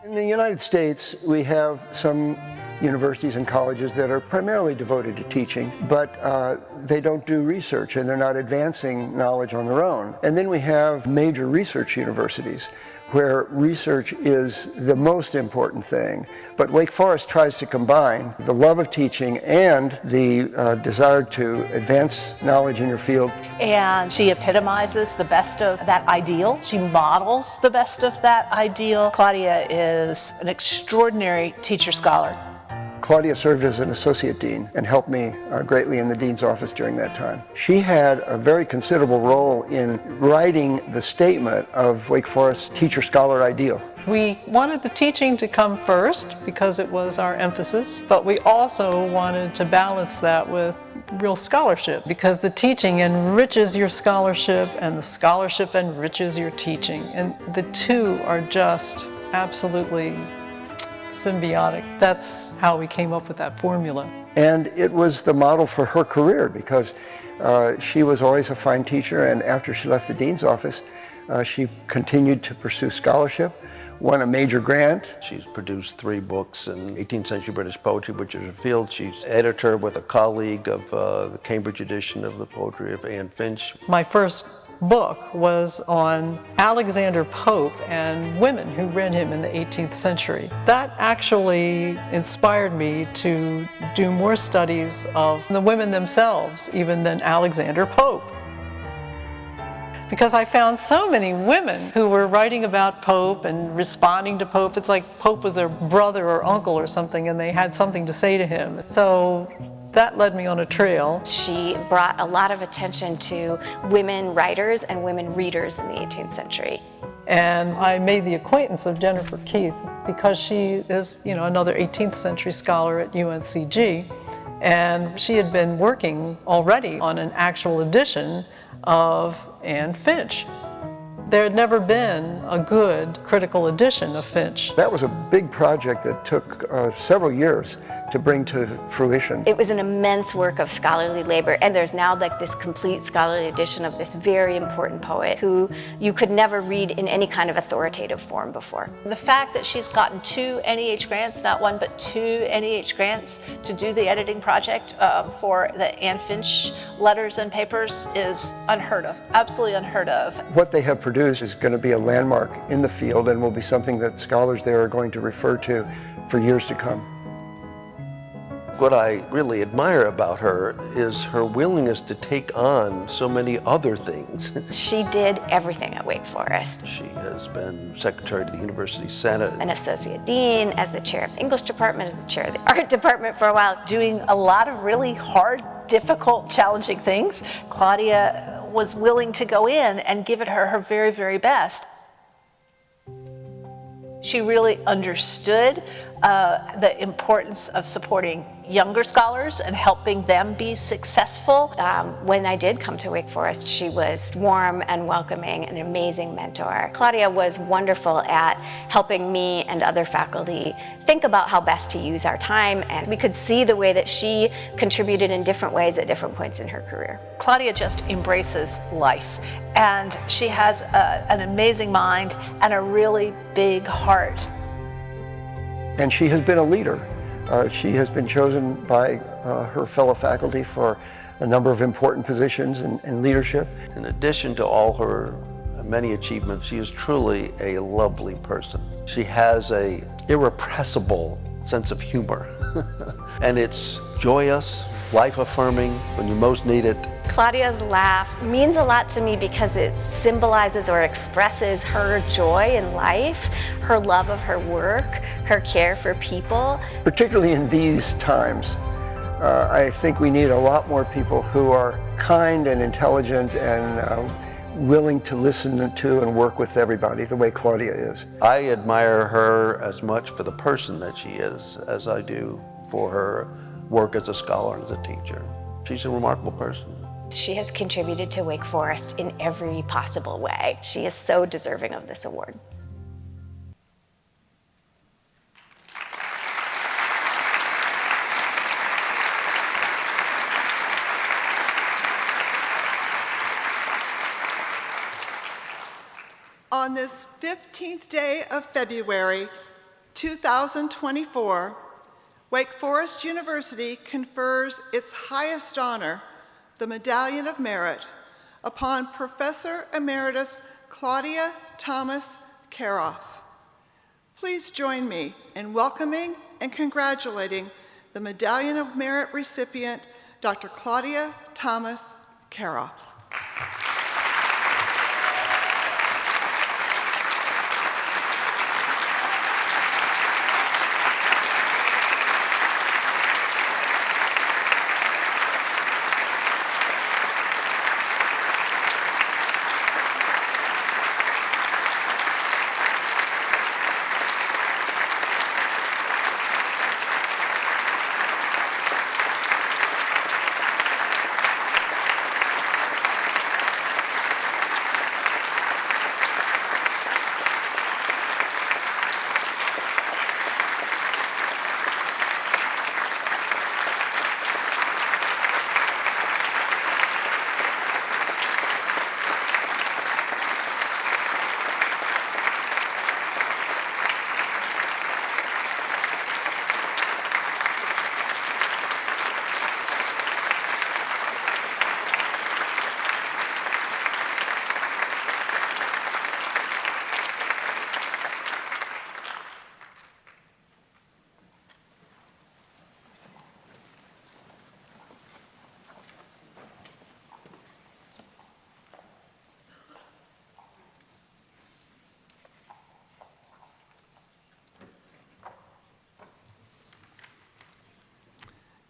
In the United States, we have some universities and colleges that are primarily devoted to teaching, but they don't do research and they're not advancing knowledge on their own. And then we have major research universities where research is the most important thing. But Wake Forest tries to combine the love of teaching and the desire to advance knowledge in your field. And she epitomizes the best of that ideal. She models the best of that ideal. Claudia is an extraordinary teacher scholar. Claudia served as an associate dean and helped me greatly in the dean's office during that time. She had a very considerable role in writing the statement of Wake Forest's teacher-scholar ideal. We wanted the teaching to come first because it was our emphasis, but we also wanted to balance that with real scholarship because the teaching enriches your scholarship and the scholarship enriches your teaching, and the two are just absolutely symbiotic. That's how we came up with that formula. And it was the model for her career because she was always a fine teacher, and after she left the dean's office, she continued to pursue scholarship, won a major grant. She's produced 3 books in 18th century British poetry, which is her field. She's editor with a colleague of the Cambridge edition of the poetry of Anne Finch. My first book was on Alexander Pope and women who read him in the 18th century. That actually inspired me to do more studies of the women themselves, even than Alexander Pope. Because I found so many women who were writing about Pope and responding to Pope. It's like Pope was their brother or uncle or something, and they had something to say to him. So that led me on a trail. She brought a lot of attention to women writers and women readers in the 18th century. And I made the acquaintance of Jennifer Keith because she is, another 18th century scholar at UNCG, and she had been working already on an actual edition of Anne Finch. There had never been a good critical edition of Finch. That was a big project that took several years to bring to fruition. It was an immense work of scholarly labor, and there's now like this complete scholarly edition of this very important poet who you could never read in any kind of authoritative form before. The fact that she's gotten 2 NEH grants, not 1 but 2 NEH grants to do the editing project for the Anne Finch letters and papers is unheard of, absolutely unheard of. What they have produced is going to be a landmark in the field and will be something that scholars there are going to refer to for years to come. What I really admire about her is her willingness to take on so many other things. She did everything at Wake Forest. She has been secretary to the University Senate. An associate dean, as the chair of the English department, as the chair of the art department for a while. Doing a lot of really hard, difficult, challenging things. Claudia was willing to go in and give it her very, very best. She really understood the importance of supporting younger scholars and helping them be successful. When I did come to Wake Forest, she was warm and welcoming, an amazing mentor. Claudia was wonderful at helping me and other faculty think about how best to use our time, and we could see the way that she contributed in different ways at different points in her career. Claudia just embraces life, and she has an amazing mind and a really big heart. And she has been a leader. She has been chosen by her fellow faculty for a number of important positions in leadership. In addition to all her many achievements, she is truly a lovely person. She has an irrepressible sense of humor, and it's joyous, life-affirming when you most need it. Claudia's laugh means a lot to me because it symbolizes or expresses her joy in life, her love of her work, her care for people. Particularly in these times, I think we need a lot more people who are kind and intelligent and willing to listen to and work with everybody the way Claudia is. I admire her as much for the person that she is as I do for her work as a scholar and as a teacher. She's a remarkable person. She has contributed to Wake Forest in every possible way. She is so deserving of this award. On this 15th day of February, 2024, Wake Forest University confers its highest honor, the Medallion of Merit, upon Professor Emeritus Claudia Thomas Karoff. Please join me in welcoming and congratulating the Medallion of Merit recipient, Dr. Claudia Thomas Karoff.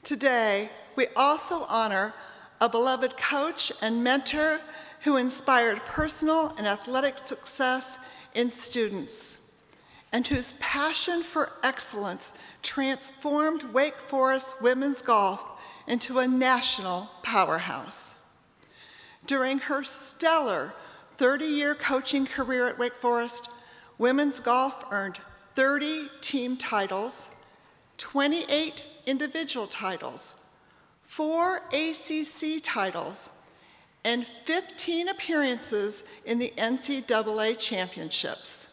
Today, we also honor a beloved coach and mentor who inspired personal and athletic success in students, and whose passion for excellence transformed Wake Forest women's golf into a national powerhouse. During her stellar 30-year coaching career at Wake Forest, women's golf earned 30 team titles, 28 individual titles, 4 ACC titles, and 15 appearances in the NCAA championships.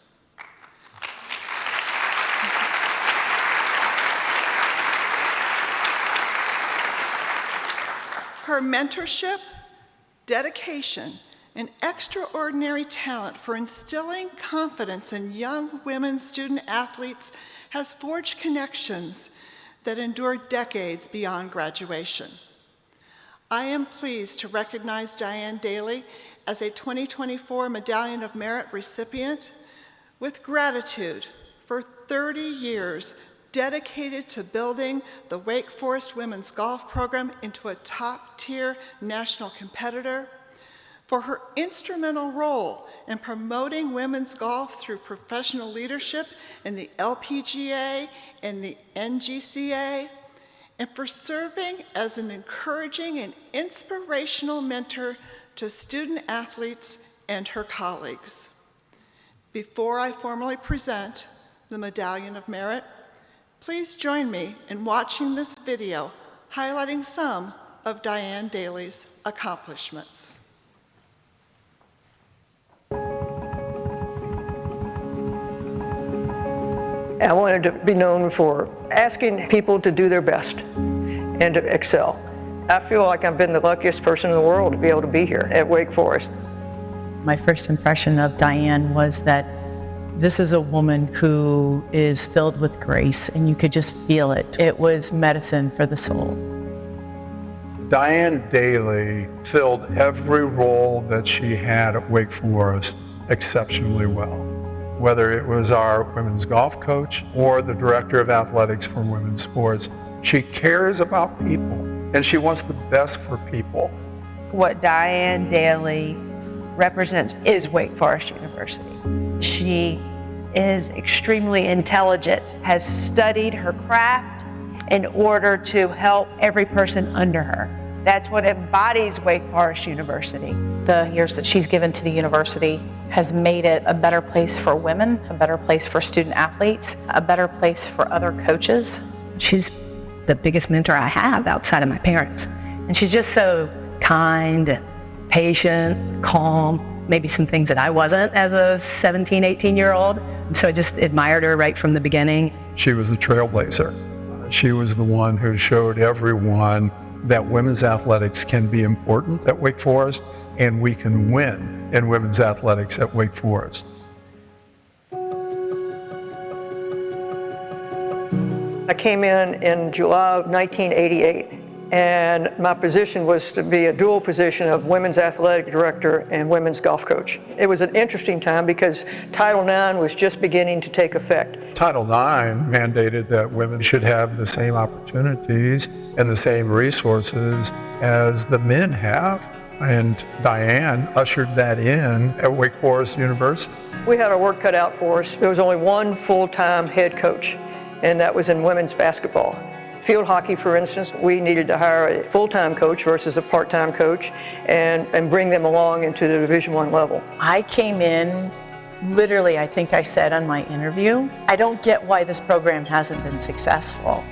Her mentorship, dedication, and extraordinary talent for instilling confidence in young women student athletes has forged connections that endure decades beyond graduation. I am pleased to recognize Diane Daly as a 2024 Medallion of Merit recipient with gratitude for 30 years dedicated to building the Wake Forest women's golf program into a top-tier national competitor, for her instrumental role in promoting women's golf through professional leadership in the LPGA and the NGCA, and for serving as an encouraging and inspirational mentor to student athletes and her colleagues. Before I formally present the Medallion of Merit, please join me in watching this video highlighting some of Diane Daly's accomplishments. I wanted to be known for asking people to do their best and to excel. I feel like I've been the luckiest person in the world to be able to be here at Wake Forest. My first impression of Diane was that this is a woman who is filled with grace, and you could just feel it. It was medicine for the soul. Diane Daly filled every role that she had at Wake Forest exceptionally well. Whether it was our women's golf coach or the director of athletics for women's sports, she cares about people and she wants the best for people. What Diane Daly represents is Wake Forest University. She is extremely intelligent, has studied her craft in order to help every person under her. That's what embodies Wake Forest University. The years that she's given to the university has made it a better place for women, a better place for student athletes, a better place for other coaches. She's the biggest mentor I have outside of my parents. And she's just so kind, patient, calm, maybe some things that I wasn't as a 17, 18-year-old. So I just admired her right from the beginning. She was a trailblazer. She was the one who showed everyone that women's athletics can be important at Wake Forest, and we can win in women's athletics at Wake Forest. I came in July of 1988, and my position was to be a dual position of women's athletic director and women's golf coach. It was an interesting time because Title IX was just beginning to take effect. Title IX mandated that women should have the same opportunities and the same resources as the men have. And Diane ushered that in at Wake Forest University. We had our work cut out for us. There was only one full-time head coach, and that was in women's basketball. Field hockey, for instance, we needed to hire a full-time coach versus a part-time coach and bring them along into the Division I level. I came in, literally, I think I said on my interview, I don't get why this program hasn't been successful.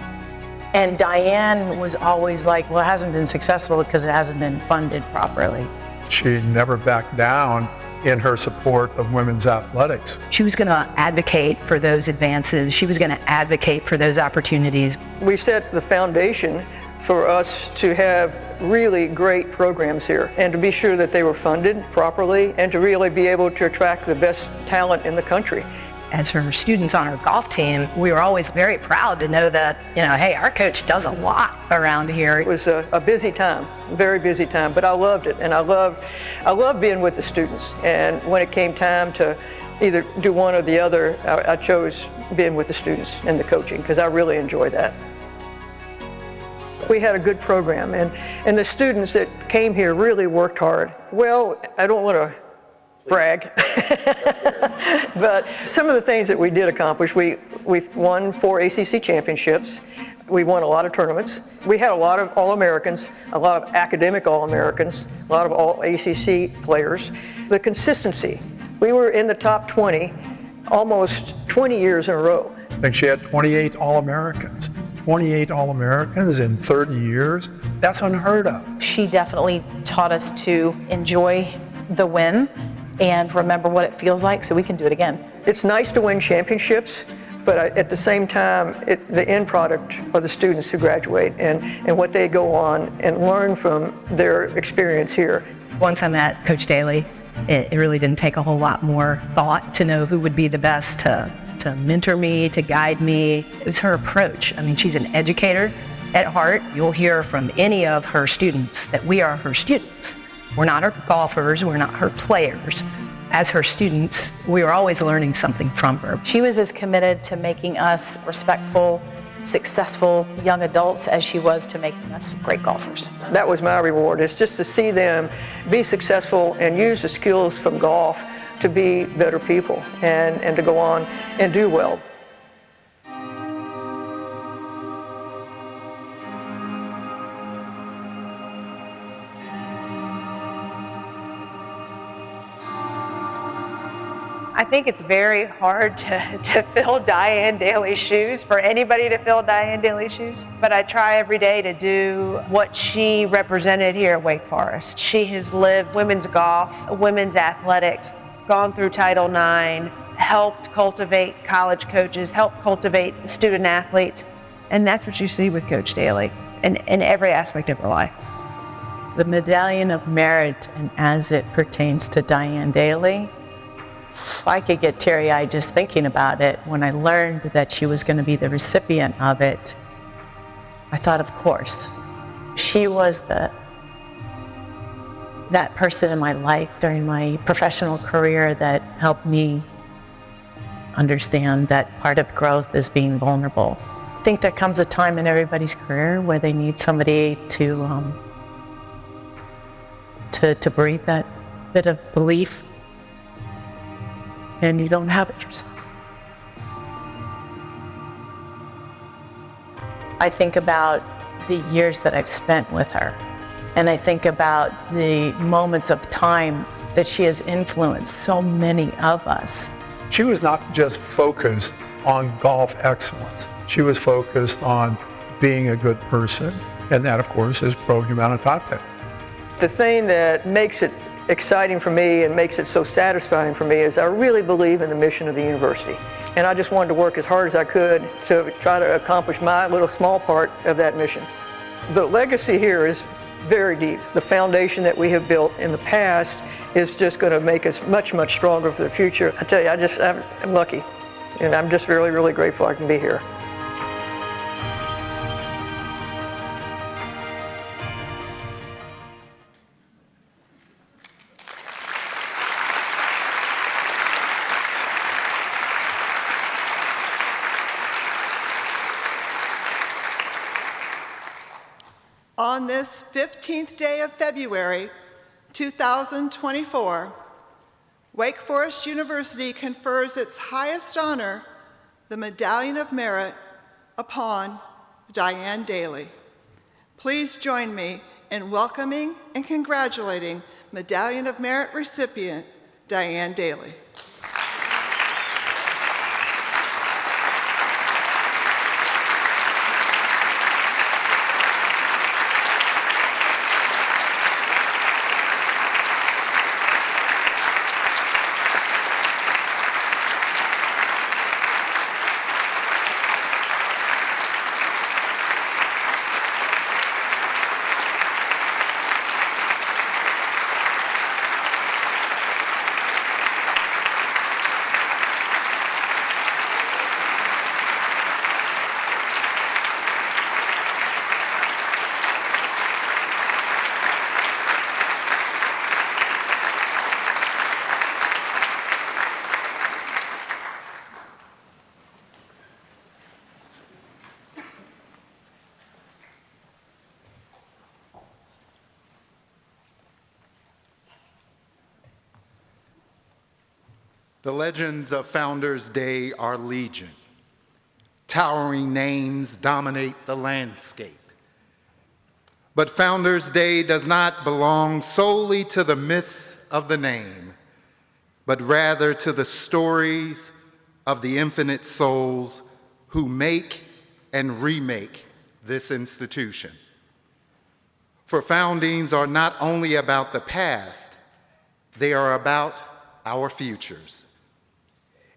And Diane was always like, well, it hasn't been successful because it hasn't been funded properly. She never backed down in her support of women's athletics. She was going to advocate for those advances. She was going to advocate for those opportunities. We set the foundation for us to have really great programs here and to be sure that they were funded properly and to really be able to attract the best talent in the country. As her students on her golf team, we were always very proud to know that, hey, our coach does a lot around here. It was a busy time, very busy time, but I loved it, and I loved being with the students. And when it came time to either do one or the other, I chose being with the students and the coaching because I really enjoy that. We had a good program, and the students that came here really worked hard. Well, I don't want to brag, but some of the things that we did accomplish, we won 4 ACC championships. We won a lot of tournaments. We had a lot of All-Americans, a lot of academic All-Americans, a lot of All-ACC players. The consistency, we were in the top 20 almost 20 years in a row. I think she had 28 All-Americans. 28 All-Americans in 30 years, that's unheard of. She definitely taught us to enjoy the win and remember what it feels like so we can do it again. It's nice to win championships, but at the same time, the end product are the students who graduate and what they go on and learn from their experience here. Once I met Coach Daly, it really didn't take a whole lot more thought to know who would be the best to mentor me, to guide me. It was her approach. I mean, she's an educator at heart. You'll hear from any of her students that we are her students. We're not her golfers, we're not her players. As her students, we are always learning something from her. She was as committed to making us respectful, successful young adults as she was to making us great golfers. That was my reward, is just to see them be successful and use the skills from golf to be better people and to go on and do well. I think it's very hard to fill Diane Daly's shoes, for anybody to fill Diane Daly's shoes. But I try every day to do what she represented here at Wake Forest. She has lived women's golf, women's athletics, gone through Title IX, helped cultivate college coaches, helped cultivate student athletes. And that's what you see with Coach Daly in every aspect of her life. The Medallion of Merit, and as it pertains to Diane Daly, I could get teary-eyed just thinking about it. When I learned that she was going to be the recipient of it, I thought, of course. She was that person in my life during my professional career that helped me understand that part of growth is being vulnerable. I think there comes a time in everybody's career where they need somebody to breathe that bit of belief, and you don't have it yourself. I think about the years that I've spent with her, and I think about the moments of time that she has influenced so many of us. She was not just focused on golf excellence. She was focused on being a good person, and that, of course, is pro Humanitate. The thing that makes it exciting for me and makes it so satisfying for me is I really believe in the mission of the university. And I just wanted to work as hard as I could to try to accomplish my little small part of that mission. The legacy here is very deep. The foundation that we have built in the past is just going to make us much, much stronger for the future. I tell you, I'm lucky. And I'm just really, really grateful I can be here. On this 15th day of February, 2024, Wake Forest University confers its highest honor, the Medallion of Merit, upon Diane Daly. Please join me in welcoming and congratulating Medallion of Merit recipient, Diane Daly. The legends of Founders Day are legion. Towering names dominate the landscape. But Founders Day does not belong solely to the myths of the name, but rather to the stories of the infinite souls who make and remake this institution. For foundings are not only about the past, they are about our futures.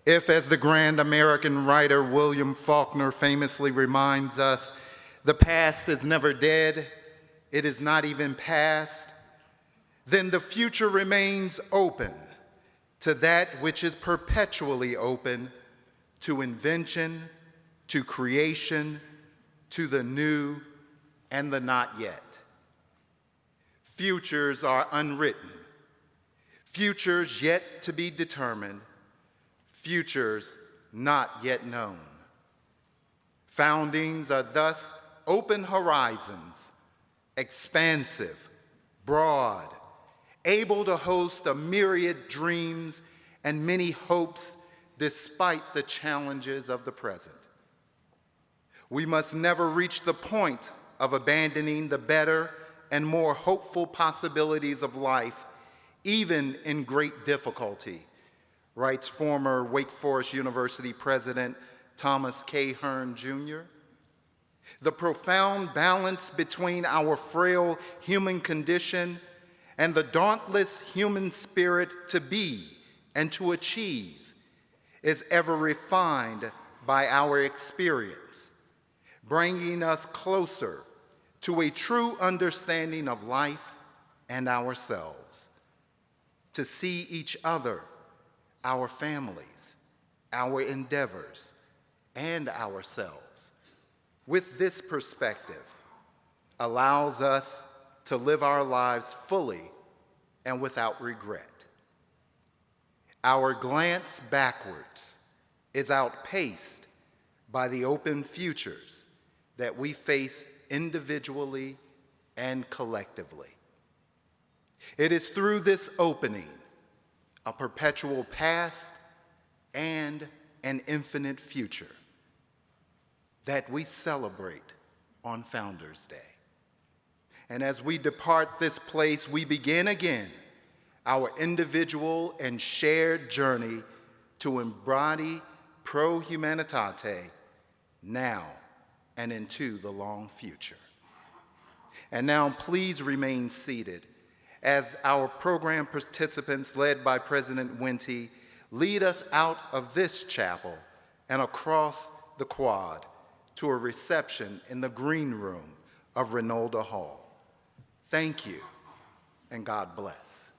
If, as the grand American writer William Faulkner famously reminds us, the past is never dead, it is not even past, then the future remains open to that which is perpetually open, to invention, to creation, to the new and the not yet. Futures are unwritten, futures yet to be determined, futures not yet known. Foundings are thus open horizons, expansive, broad, able to host a myriad dreams and many hopes despite the challenges of the present. We must never reach the point of abandoning the better and more hopeful possibilities of life, even in great difficulty. writes former Wake Forest University President Thomas K. Hearn Jr. The profound balance between our frail human condition and the dauntless human spirit to be and to achieve is ever refined by our experience, bringing us closer to a true understanding of life and ourselves, to see each other, our families, our endeavors, and ourselves with this perspective allows us to live our lives fully and without regret. Our glance backwards is outpaced by the open futures that we face individually and collectively. It is through this opening, a perpetual past and an infinite future, that we celebrate on Founders Day. And as we depart this place, we begin again our individual and shared journey to embody pro humanitate now and into the long future. And now please remain seated as our program participants, led by President Wente, lead us out of this chapel and across the quad to a reception in the green room of Renolda Hall. Thank you, and God bless.